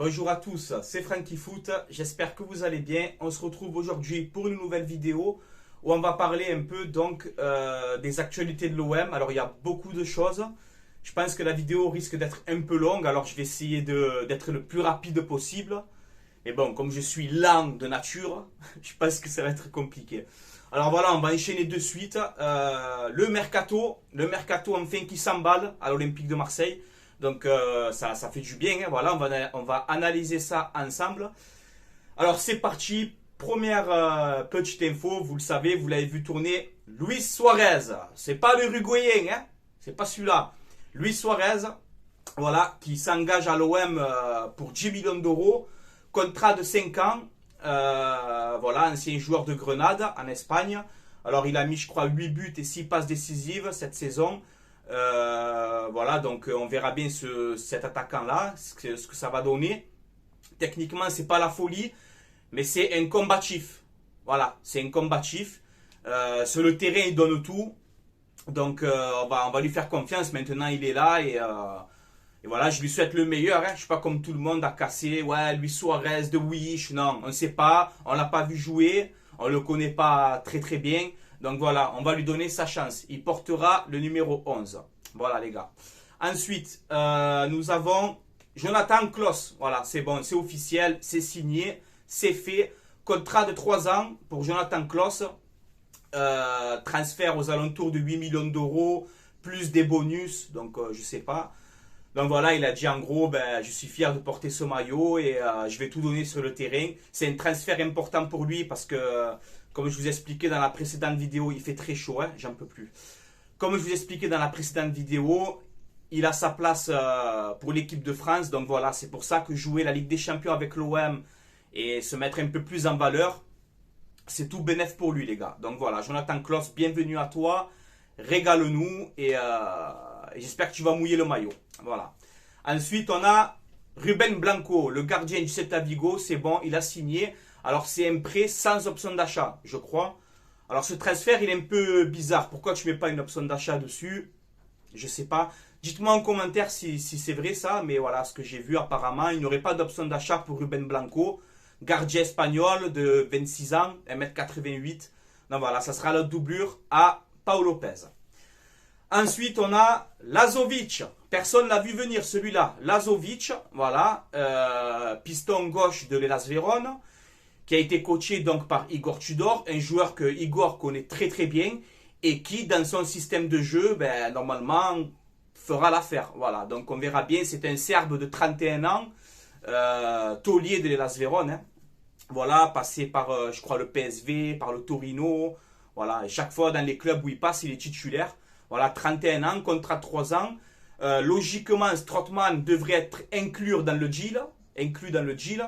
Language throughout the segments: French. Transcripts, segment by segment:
Bonjour à tous, c'est Franky Foot, j'espère que vous allez bien. On se retrouve aujourd'hui pour une nouvelle vidéo où on va parler un peu des actualités de l'OM. Alors il y a beaucoup de choses, je pense que la vidéo risque d'être un peu longue, alors je vais essayer d'être le plus rapide possible. Mais bon, comme je suis lent de nature, je pense que ça va être compliqué. Alors voilà, on va enchaîner de suite. Le mercato enfin qui s'emballe à l'Olympique de Marseille. Donc ça fait du bien, hein. Voilà, on va analyser ça ensemble. Alors c'est parti, première petite info, vous le savez, vous l'avez vu tourner, Luis Suarez. C'est pas le Uruguayen, hein, c'est pas celui-là. Luis Suarez, voilà, qui s'engage à l'OM pour 10 millions d'euros, contrat de 5 ans. Voilà, ancien joueur de Grenade en Espagne. Alors il a mis je crois 8 buts et 6 passes décisives cette saison. Voilà, donc on verra bien cet attaquant-là, ce que ça va donner. Techniquement, c'est pas la folie, mais c'est un combatif. Voilà, c'est un combatif. Sur le terrain, il donne tout. Donc on va lui faire confiance. Maintenant, il est là et voilà, je lui souhaite le meilleur. Hein. Je ne suis pas comme tout le monde à casser. Ouais, Luis Suarez de Wish. Non, on ne sait pas. On ne l'a pas vu jouer. On ne le connaît pas très très bien. Donc voilà, on va lui donner sa chance. Il portera le numéro 11. Voilà les gars. Ensuite, nous avons Jonathan Klaus. Voilà, c'est bon, c'est officiel, c'est signé, c'est fait. Contrat de 3 ans pour Jonathan Klaus. Transfert aux alentours de 8 millions d'euros, plus des bonus. Donc je ne sais pas. Donc voilà, il a dit en gros, je suis fier de porter ce maillot et je vais tout donner sur le terrain. C'est un transfert important pour lui parce que, comme je vous ai expliqué dans la précédente vidéo, il fait très chaud, hein, j'en peux plus. Comme je vous ai expliqué dans la précédente vidéo, il a sa place pour l'équipe de France. Donc voilà, c'est pour ça que jouer la Ligue des Champions avec l'OM et se mettre un peu plus en valeur, c'est tout bénef pour lui les gars. Donc voilà, Jonathan Klaus, bienvenue à toi, régale-nous et j'espère que tu vas mouiller le maillot. Voilà. Ensuite, on a Ruben Blanco, le gardien du Celta Vigo. C'est bon, il a signé. Alors, c'est un prêt sans option d'achat, je crois. Alors, ce transfert, il est un peu bizarre. Pourquoi tu ne mets pas une option d'achat dessus? Je ne sais pas. Dites-moi en commentaire si c'est vrai ça. Mais voilà, ce que j'ai vu apparemment, il n'y aurait pas d'option d'achat pour Ruben Blanco. Gardien espagnol de 26 ans, 1m88. Donc voilà, ça sera la doublure à Pau Lopez. Ensuite, on a Lazovic. Personne l'a vu venir celui-là. Lazovic, voilà, piston gauche de l'Hellas Vérone, qui a été coaché donc par Igor Tudor, un joueur que Igor connaît très très bien et qui, dans son système de jeu, normalement, fera l'affaire. Voilà, donc on verra bien. C'est un Serbe de 31 ans, taulier de l'Hellas Vérone. Hein. Voilà, passé par, je crois, le PSV, par le Torino. Voilà, et chaque fois dans les clubs où il passe, il est titulaire. Voilà, 31 ans, contrat de 3 ans. Logiquement, Strootman devrait être inclus dans le deal.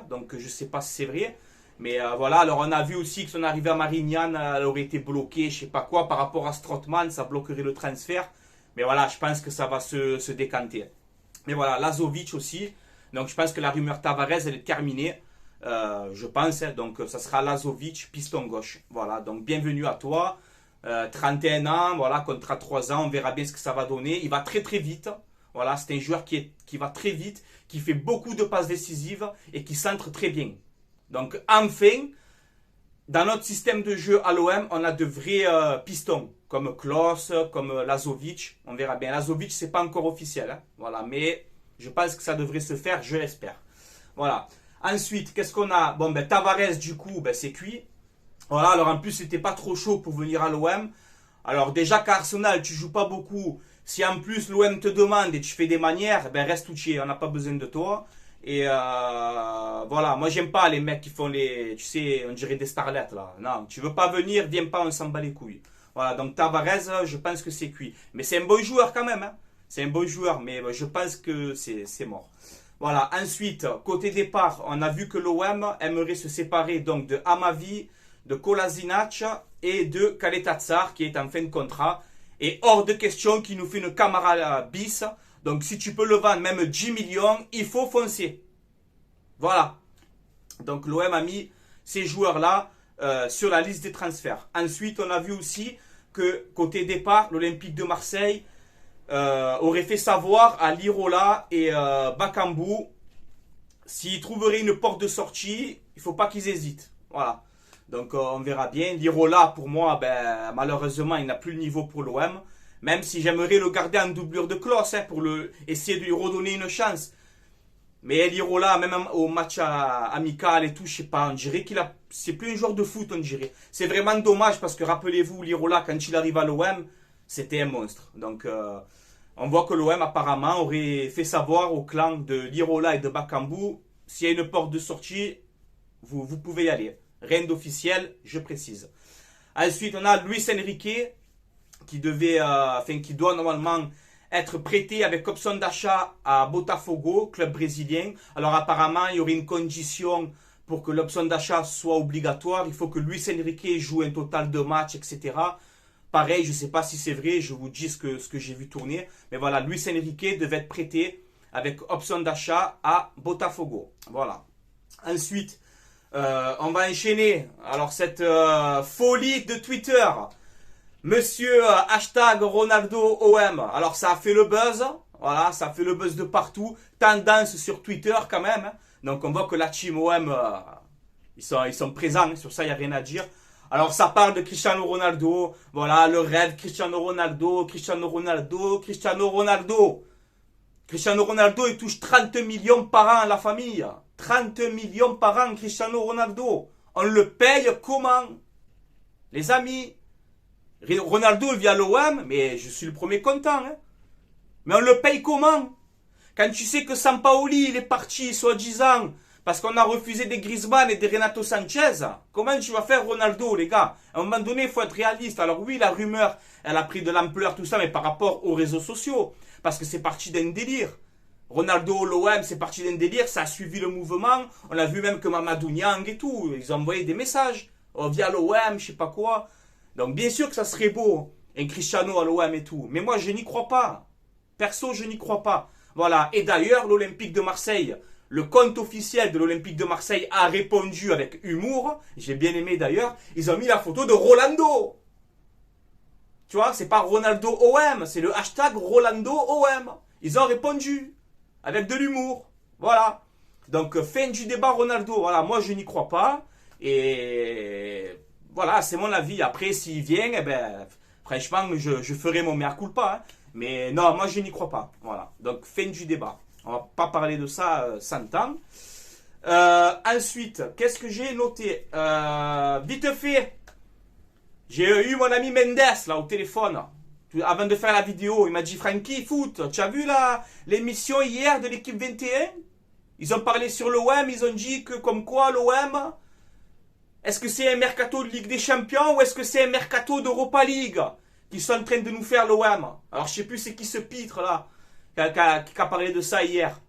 Donc je ne sais pas si c'est vrai. Mais voilà, alors on a vu aussi que son arrivée à Marignane elle aurait été bloquée, je ne sais pas quoi, par rapport à Strootman, ça bloquerait le transfert. Mais voilà, je pense que ça va se décanter. Mais voilà, Lazovic aussi. Donc je pense que la rumeur Tavares, elle est terminée. Je pense, hein, donc ça sera Lazovic, piston gauche. Voilà, donc bienvenue à toi. 31 ans, voilà, contrat 3 ans, on verra bien ce que ça va donner. Il va très très vite. Voilà, c'est un joueur qui va très vite, qui fait beaucoup de passes décisives et qui centre très bien. Donc enfin, dans notre système de jeu à l'OM, on a de vrais pistons, comme Klaus, comme Lazovic. On verra bien. Lazovic, c'est pas encore officiel. Hein, voilà, mais je pense que ça devrait se faire, je l'espère. Voilà. Ensuite, qu'est-ce qu'on a? Bon, Tavares, du coup, c'est cuit. Voilà, alors en plus, c'était pas trop chaud pour venir à l'OM. Alors déjà qu'à Arsenal, tu joues pas beaucoup. Si en plus l'OM te demande et tu fais des manières, reste où tu es, on n'a pas besoin de toi. Et voilà, moi j'aime pas les mecs qui font tu sais, on dirait des starlettes là. Non, tu veux pas venir, viens pas, on s'en bat les couilles. Voilà, donc Tavares, je pense que c'est cuit. Mais c'est un bon joueur quand même, hein. C'est un bon joueur, mais je pense que c'est mort. Voilà, ensuite, côté départ, on a vu que l'OM aimerait se séparer donc de Amavi, de Kolasinac et de Kaletatsar qui est en fin de contrat. Et hors de question qu'il nous fait une Camara bis. Donc si tu peux le vendre même 10 millions, il faut foncer. Voilà. Donc l'OM a mis ces joueurs-là sur la liste des transferts. Ensuite, on a vu aussi que côté départ, l'Olympique de Marseille aurait fait savoir à Lirola et Bakambu s'ils trouveraient une porte de sortie, il ne faut pas qu'ils hésitent. Voilà. Donc on verra bien. Lirola, pour moi, ben, malheureusement, il n'a plus le niveau pour l'OM. Même si j'aimerais le garder en doublure de Klose hein, pour essayer de lui redonner une chance. Mais Lirola, même au match amical et tout, je sais pas, on dirait c'est plus un joueur de foot, on dirait. C'est vraiment dommage parce que rappelez-vous, Lirola, quand il arrive à l'OM, c'était un monstre. Donc on voit que l'OM apparemment aurait fait savoir au clan de Lirola et de Bakambu, s'il y a une porte de sortie, vous pouvez y aller. Rien d'officiel, je précise. Ensuite, on a Luis Enrique qui doit normalement être prêté avec option d'achat à Botafogo, club brésilien. Alors apparemment, il y aurait une condition pour que l'option d'achat soit obligatoire. Il faut que Luis Enrique joue un total de matchs, etc. Pareil, je ne sais pas si c'est vrai, je vous dis ce que j'ai vu tourner. Mais voilà, Luis Enrique devait être prêté avec option d'achat à Botafogo. Voilà. Ensuite, on va enchaîner. Alors cette folie de Twitter. Monsieur hashtag Ronaldo OM. Alors ça a fait le buzz. Voilà, ça a fait le buzz de partout. Tendance sur Twitter quand même. Donc on voit que la team OM, ils sont présents. Sur ça, il n'y a rien à dire. Alors ça parle de Cristiano Ronaldo. Voilà, le rêve Cristiano Ronaldo, Cristiano Ronaldo, Cristiano Ronaldo. Cristiano Ronaldo, il touche 30 millions par an à la famille. 30 millions par an, Cristiano Ronaldo. On le paye comment? Les amis, Ronaldo il vient à l'OM, mais je suis le premier content. Hein. Mais on le paye comment? Quand tu sais que Sampaoli, il est parti, soi-disant, parce qu'on a refusé des Griezmann et des Renato Sanchez, comment tu vas faire Ronaldo, les gars? À un moment donné, il faut être réaliste. Alors oui, la rumeur, elle a pris de l'ampleur, tout ça, mais par rapport aux réseaux sociaux. Parce que c'est parti d'un délire. Ronaldo, l'OM, c'est parti d'un délire, ça a suivi le mouvement. On a vu même que Mamadou Niang et tout, ils ont envoyé des messages. Oh, via l'OM, je sais pas quoi. Donc bien sûr que ça serait beau, un Cristiano à l'OM et tout. Mais moi, je n'y crois pas. Perso, je n'y crois pas. Voilà. Et d'ailleurs, l'Olympique de Marseille, le compte officiel de l'Olympique de Marseille a répondu avec humour. J'ai bien aimé d'ailleurs. Ils ont mis la photo de Rolando. Tu vois, c'est pas Ronaldo OM, c'est le hashtag Rolando OM. Ils ont répondu avec de l'humour. Voilà. Donc, fin du débat Ronaldo. Voilà, moi, je n'y crois pas. Et voilà, c'est mon avis. Après, s'il vient, eh ben, franchement, je ferai mon mea culpa. Hein. Mais non, moi, je n'y crois pas. Voilà. Donc, fin du débat. On va pas parler de ça 100 ans. Ensuite, qu'est-ce que j'ai noté? Vite fait, j'ai eu mon ami Mendes là au téléphone. Avant de faire la vidéo, il m'a dit Francky, foot, tu as vu l'émission hier de l'équipe 21? Ils ont parlé sur l'OM, ils ont dit que comme quoi l'OM, est-ce que c'est un mercato de Ligue des Champions ou est-ce que c'est un mercato d'Europa League qu'ils sont en train de nous faire l'OM? Alors je sais plus c'est qui ce pitre là qui a parlé de ça hier.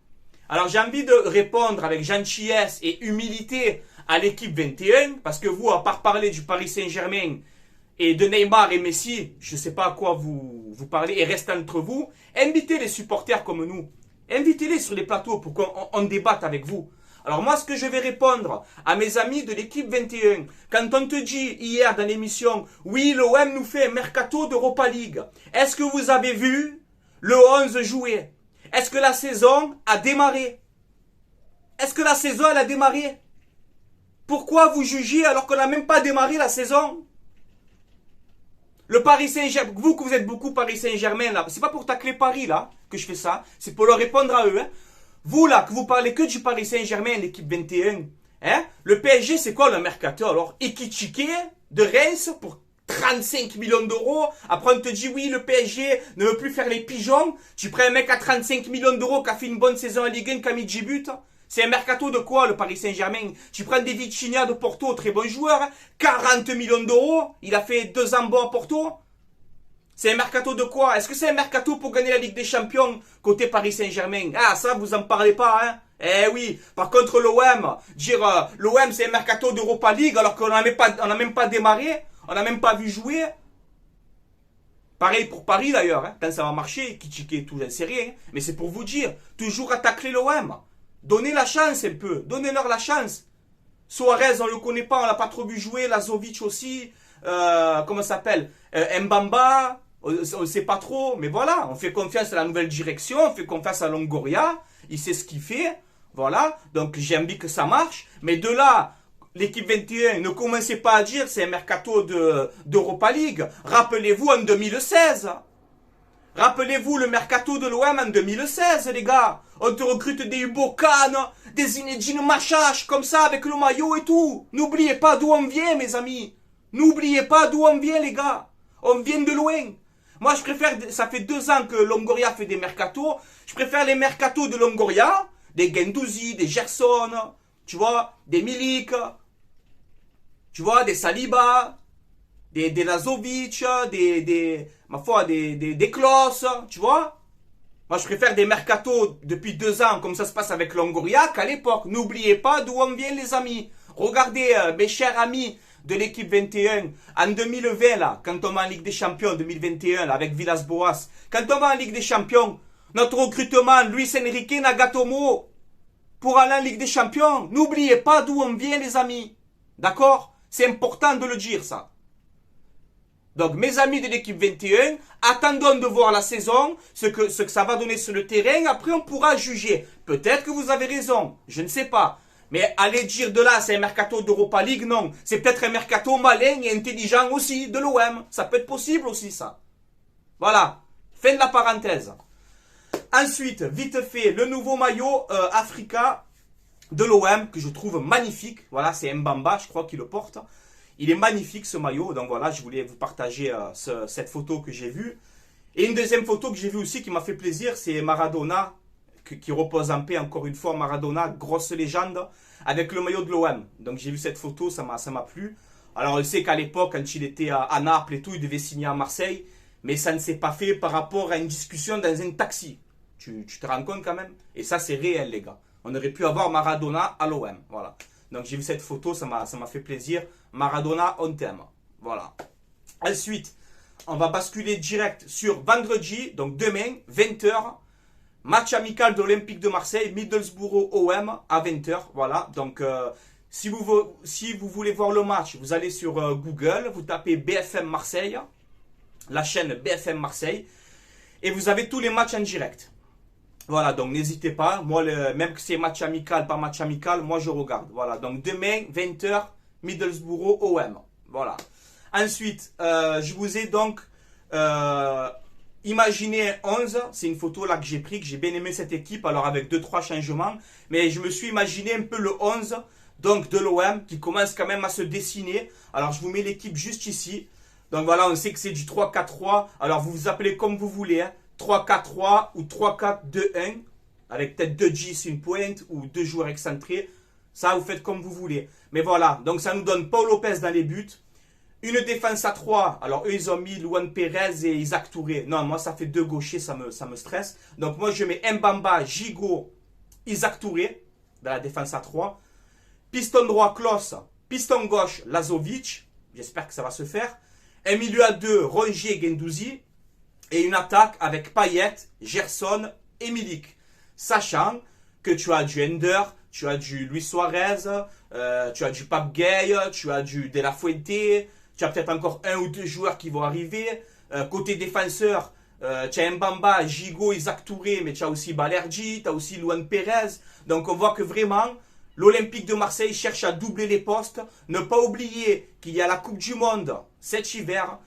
Alors j'ai envie de répondre avec gentillesse et humilité à l'équipe 21 parce que vous, à part parler du Paris Saint-Germain et de Neymar et Messi, je ne sais pas à quoi vous parlez et restez entre vous, invitez les supporters comme nous. Invitez-les sur les plateaux pour qu'on débatte avec vous. Alors moi, ce que je vais répondre à mes amis de l'équipe 21, quand on te dit hier dans l'émission, oui, l'OM nous fait un mercato d'Europa League, est-ce que vous avez vu le 11 jouer? Est-ce que la saison a démarré? Est-ce que la saison, elle a démarré? Pourquoi vous jugez alors qu'on n'a même pas démarré la saison? Le Paris Saint-Germain, vous que vous êtes beaucoup Paris Saint-Germain là, c'est pas pour tacler Paris là que je fais ça, c'est pour leur répondre à eux. Hein. Vous là, que vous parlez que du Paris Saint-Germain, l'équipe 21, hein, le PSG c'est quoi le mercato alors? Ekitike de Reims pour 35 millions d'euros. Après on te dit oui, le PSG ne veut plus faire les pigeons. Tu prends un mec à 35 millions d'euros qui a fait une bonne saison en Ligue 1, qui a mis 10 buts. C'est un mercato de quoi le Paris Saint-Germain? Tu prends des Vitinha de Porto, très bon joueur, hein, 40 millions d'euros, il a fait 2 ans bon à Porto. C'est un mercato de quoi? Est-ce que c'est un mercato pour gagner la Ligue des Champions côté Paris Saint-Germain? Ah ça vous en parlez pas hein? Eh oui, par contre l'OM, dire l'OM c'est un mercato d'Europa League alors qu'on n'a même pas démarré, on n'a même pas vu jouer. Pareil pour Paris d'ailleurs, hein, quand ça va marcher, Kitike et tout, j'en sais rien, mais c'est pour vous dire, toujours attaquer l'OM. Donnez la chance un peu, donnez-leur la chance. Suarez, on le connaît pas, on l'a pas trop vu jouer, Lazovic aussi, comment ça s'appelle, Mbamba, on sait pas trop, mais voilà, on fait confiance à la nouvelle direction, on fait confiance à Longoria, il sait ce qu'il fait, Voilà, donc j'ai envie que ça marche. Mais de là, l'équipe 21, ne commencez pas à dire c'est un mercato d'Europa League. Rappelez-vous en 2016. Rappelez-vous le mercato de l'OM en 2016, les gars. On te recrute des Hugo Khan, des Zinedine Machache, comme ça, avec le maillot et tout. N'oubliez pas d'où on vient, mes amis. N'oubliez pas d'où on vient, les gars. On vient de loin. Moi, je préfère, ça fait 2 ans que Longoria fait des mercatos. Je préfère les mercatos de Longoria, des Guendouzi, des Gerson, tu vois, des Milik, tu vois, des Saliba, des Lazovic, ma foi, des Klos, tu vois. Moi, je préfère des mercatos depuis 2 ans, comme ça se passe avec Longoria, qu'à l'époque. N'oubliez pas d'où on vient, les amis. Regardez, mes chers amis de l'équipe 21, en 2020, là, quand on va en Ligue des Champions, 2021, là, avec Villas-Boas, quand on va en Ligue des Champions, notre recrutement, Luis Enrique Nagatomo, pour aller en Ligue des Champions, n'oubliez pas d'où on vient, les amis. D'accord? C'est important de le dire, ça. Donc, mes amis de l'équipe 21, attendons de voir la saison, ce que ça va donner sur le terrain. Après, on pourra juger. Peut-être que vous avez raison. Je ne sais pas. Mais aller dire de là, c'est un mercato d'Europa League, non. C'est peut-être un mercato malin et intelligent aussi de l'OM. Ça peut être possible aussi, ça. Voilà. Fin de la parenthèse. Ensuite, vite fait, le nouveau maillot Africa de l'OM que je trouve magnifique. Voilà, c'est Mbamba, je crois qu'il le porte. Il est magnifique ce maillot, donc voilà, je voulais vous partager cette photo que j'ai vue. Et une deuxième photo que j'ai vue aussi qui m'a fait plaisir, c'est Maradona, qui repose en paix encore une fois. Maradona, grosse légende, avec le maillot de l'OM. Donc j'ai vu cette photo, ça m'a plu. Alors on sait qu'à l'époque, quand il était à Naples et tout, il devait signer à Marseille. Mais ça ne s'est pas fait par rapport à une discussion dans un taxi. Tu te rends compte quand même? Et ça c'est réel, les gars. On aurait pu avoir Maradona à l'OM, voilà. Donc j'ai vu cette photo, ça m'a fait plaisir. Maradona, on t'aime. Voilà. Ensuite, on va basculer direct sur vendredi, donc demain, 20h. Match amical de l'Olympique de Marseille, Middlesbrough OM à 20h. Voilà. Donc si vous voulez voir le match, vous allez sur Google, vous tapez BFM Marseille, la chaîne BFM Marseille, et vous avez tous les matchs en direct. Voilà, donc n'hésitez pas. Moi, même que c'est match amical, pas match amical, moi je regarde. Voilà, donc demain, 20h, Middlesbrough OM. Voilà. Ensuite, je vous ai donc imaginé 11. C'est une photo là que j'ai pris, que j'ai bien aimé cette équipe. Alors avec 2-3 changements. Mais je me suis imaginé un peu le 11 donc de l'OM qui commence quand même à se dessiner. Alors je vous mets l'équipe juste ici. Donc voilà, on sait que c'est du 3-4-3. Alors vous vous appelez comme vous voulez, hein. 3-4-3 ou 3-4-2-1 avec peut-être 2 G sur une pointe ou 2 joueurs excentrés. Ça, vous faites comme vous voulez. Mais voilà, donc ça nous donne Paul Lopez dans les buts. Une défense à 3. Alors eux, ils ont mis Luan Pérez et Isaac Touré. Non, moi, ça fait 2 gauchers, ça me stresse. Donc moi, je mets Mbamba, Gigot, Isaac Touré dans la défense à 3. Piston droit, Klos. Piston gauche, Lazovic. J'espère que ça va se faire. Un milieu à 2, Rongier, Guendouzi. Et une attaque avec Payet, Gerson et Milik. Sachant que tu as du Ender, tu as du Luis Suarez, tu as du Pape Gay, tu as du De La Fuente, tu as peut-être encore 1 ou 2 joueurs qui vont arriver. Côté défenseur, tu as Mbamba, Gigot, Isaac Touré, mais tu as aussi Balerdi, tu as aussi Luan Pérez. Donc on voit que vraiment, l'Olympique de Marseille cherche à doubler les postes. Ne pas oublier qu'il y a la Coupe du Monde cet hiver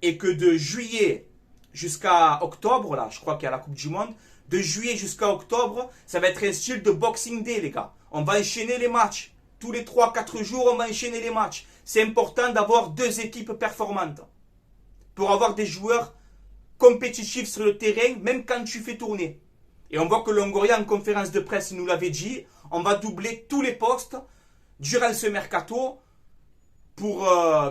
et que de juillet jusqu'à octobre, là, je crois qu'il y a la Coupe du Monde. De juillet jusqu'à octobre, ça va être un style de Boxing Day, les gars. On va enchaîner les matchs. Tous les 3-4 jours, on va enchaîner les matchs. C'est important d'avoir 2 équipes performantes. Pour avoir des joueurs compétitifs sur le terrain, même quand tu fais tourner. Et on voit que Longoria, en conférence de presse, il nous l'avait dit, on va doubler tous les postes durant ce mercato. Pour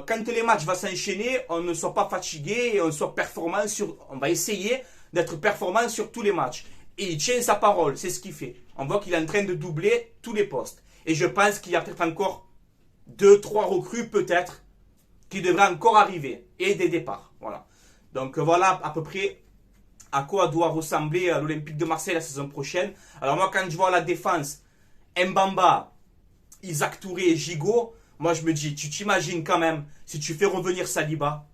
quand les matchs vont s'enchaîner, on ne soit pas fatigué et on soit performant on va essayer d'être performant sur tous les matchs. Et il tient sa parole, c'est ce qu'il fait. On voit qu'il est en train de doubler tous les postes. Et je pense qu'il y a peut-être encore 2-3 recrues peut-être qui devraient encore arriver. Et des départs. Voilà. Donc voilà à peu près à quoi doit ressembler l'Olympique de Marseille la saison prochaine. Alors moi quand je vois la défense, Mbamba, Isaac Touré et Gigot, moi, je me dis, tu t'imagines quand même, si tu fais revenir Saliba,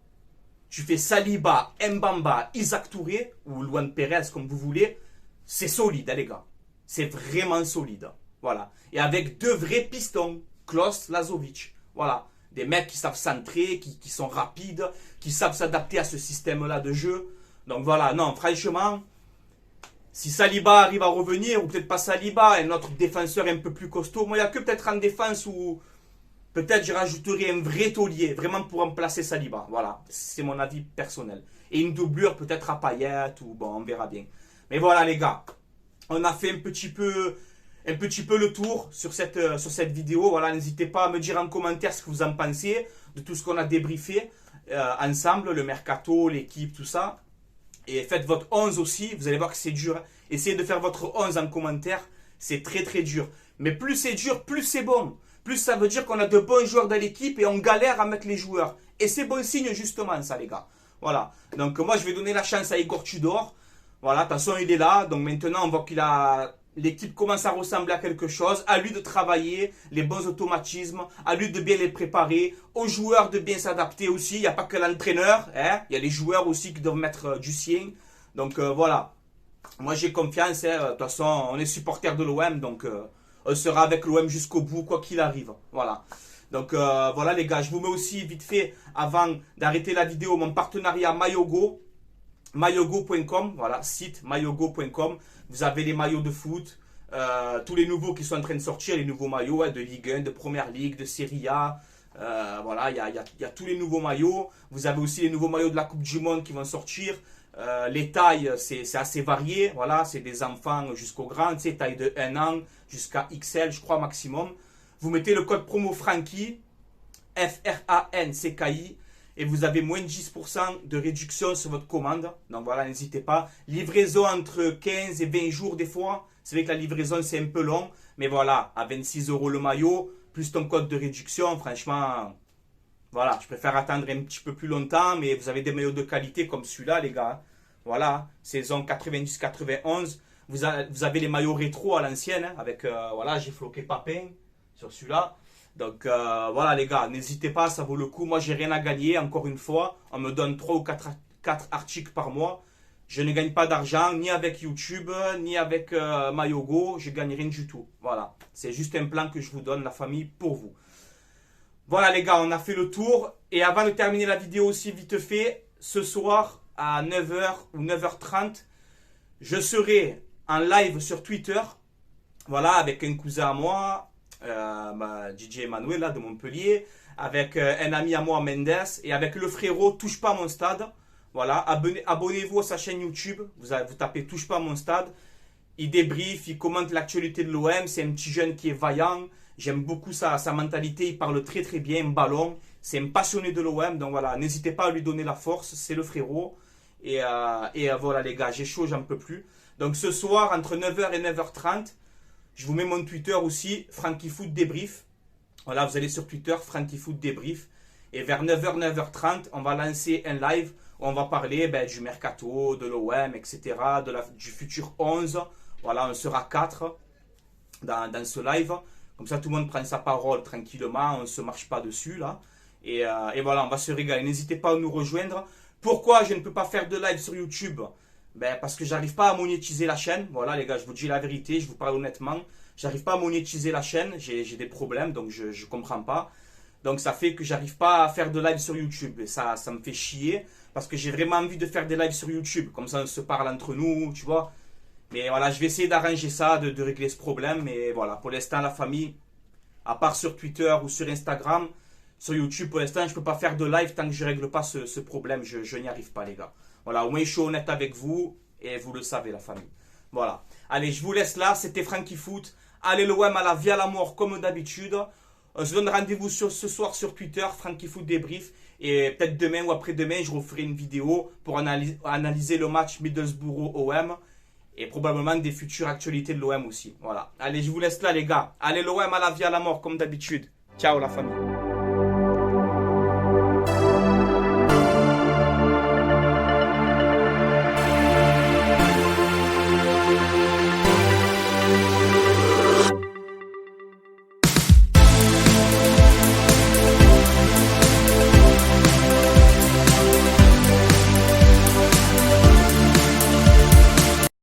tu fais Saliba, Mbamba, Isaac Touré, ou Luan Pérez, comme vous voulez, c'est solide, hein, les gars. C'est vraiment solide. Voilà. Et avec deux vrais pistons, Klose, Lazovic. Voilà. Des mecs qui savent centrer, qui sont rapides, qui savent s'adapter à ce système-là de jeu. Donc voilà, non, franchement, si Saliba arrive à revenir, ou peut-être pas Saliba, un autre défenseur un peu plus costaud, moi il n'y a que peut-être en défense où peut-être je rajouterai un vrai taulier, vraiment pour remplacer Saliba. Voilà, c'est mon avis personnel. Et une doublure peut-être à Payet, ou bon, on verra bien. Mais voilà les gars, on a fait un petit peu le tour sur cette vidéo. Voilà, n'hésitez pas à me dire en commentaire ce que vous en pensez de tout ce qu'on a débriefé ensemble, le mercato, l'équipe, tout ça. Et faites votre 11 aussi, vous allez voir que c'est dur. Essayez de faire votre 11 en commentaire, c'est très très dur. Mais plus c'est dur, plus c'est bon. Plus ça veut dire qu'on a de bons joueurs dans l'équipe et on galère à mettre les joueurs. Et c'est bon signe justement ça les gars. Voilà, donc moi je vais donner la chance à Igor Tudor. Voilà, de toute façon il est là, donc maintenant on voit qu'il a... L'équipe commence à ressembler à quelque chose, à lui de travailler, les bons automatismes, à lui de bien les préparer, aux joueurs de bien s'adapter aussi. Il n'y a pas que l'entraîneur, hein, il y a les joueurs aussi qui doivent mettre du sien. Donc voilà, moi j'ai confiance, hein. De toute façon on est supporter de l'OM, donc on sera avec l'OM jusqu'au bout, quoi qu'il arrive. Voilà. Donc voilà les gars, je vous mets aussi vite fait, avant d'arrêter la vidéo, mon partenariat Mayogo. Mayogo.com, voilà, site mayogo.com. Vous avez les maillots de foot, tous les nouveaux qui sont en train de sortir, les nouveaux maillots de Ligue 1, de Première Ligue, de Serie A. Voilà, il y a tous les nouveaux maillots. Vous avez aussi les nouveaux maillots de la Coupe du Monde qui vont sortir. Les tailles, c'est assez varié. Voilà, c'est des enfants jusqu'aux grands, tu sais, taille de 1 an jusqu'à XL, je crois, maximum. Vous mettez le code promo Francky, FRANCKI. Et vous avez moins de 10% de réduction sur votre commande. Donc voilà, n'hésitez pas. Livraison entre 15 et 20 jours des fois. C'est vrai que la livraison c'est un peu long. Mais voilà, à 26 € le maillot, plus ton code de réduction, franchement, voilà, je préfère attendre un petit peu plus longtemps. Mais vous avez des maillots de qualité comme celui-là les gars. Voilà, saison 90-91. Vous avez les maillots rétro à l'ancienne. Hein, avec, voilà, j'ai floqué Papin sur celui-là. Donc voilà les gars, n'hésitez pas, ça vaut le coup. Moi j'ai rien à gagner, encore une fois. On me donne 3 ou 4 articles par mois. Je ne gagne pas d'argent, ni avec YouTube, ni avec Mayogo. Je ne gagne rien du tout. Voilà, c'est juste un plan que je vous donne, la famille, pour vous. Voilà les gars, on a fait le tour. Et avant de terminer la vidéo aussi vite fait, ce soir à 9 h ou 9 h 30, je serai en live sur Twitter. Voilà, avec un cousin à moi. DJ Emmanuel là, de Montpellier, avec un ami à moi Mendes et avec le frérot Touche pas à mon stade. Voilà, abonnez-vous à sa chaîne YouTube, vous tapez Touche pas à mon stade. Il débriefe, il commente l'actualité de l'OM, c'est un petit jeune qui est vaillant, j'aime beaucoup sa mentalité, il parle très très bien, ballon, c'est un passionné de l'OM, donc voilà, n'hésitez pas à lui donner la force, c'est le frérot. Et voilà les gars, j'ai chaud, j'en peux plus. Donc ce soir, entre 9 h et 9 h 30, je vous mets mon Twitter aussi, Francky Foot Débrief. Voilà, vous allez sur Twitter, Francky Foot Débrief. Et vers 9 h, 9 h 30, on va lancer un live où on va parler du mercato, de l'OM, etc. Du futur 11. Voilà, on sera 4 dans ce live. Comme ça, tout le monde prend sa parole tranquillement, on ne se marche pas dessus là. Et voilà, on va se régaler. N'hésitez pas à nous rejoindre. Pourquoi je ne peux pas faire de live sur YouTube? Parce que j'arrive pas à monétiser la chaîne. Voilà les gars, je vous dis la vérité, je vous parle honnêtement. J'arrive pas à monétiser la chaîne, j'ai des problèmes, donc je comprends pas. Donc ça fait que j'arrive pas à faire de live sur YouTube. Et ça me fait chier, parce que j'ai vraiment envie de faire des lives sur YouTube. Comme ça on se parle entre nous, tu vois. Mais voilà, je vais essayer d'arranger ça, de régler ce problème. Mais voilà, pour l'instant la famille, à part sur Twitter ou sur Instagram, sur YouTube pour l'instant je peux pas faire de live tant que je règle pas ce problème. Je n'y arrive pas les gars. Voilà, au moins je suis honnête avec vous et vous le savez la famille. Voilà. Allez, je vous laisse là, c'était Francky Foot. Allez l'OM à la vie à la mort comme d'habitude. On se donne rendez-vous ce soir sur Twitter, Francky Foot Débrief. Et peut-être demain ou après-demain, je referai une vidéo pour analyser le match Middlesbrough-OM. Et probablement des futures actualités de l'OM aussi. Voilà. Allez, je vous laisse là les gars. Allez l'OM à la vie à la mort comme d'habitude. Ciao la famille.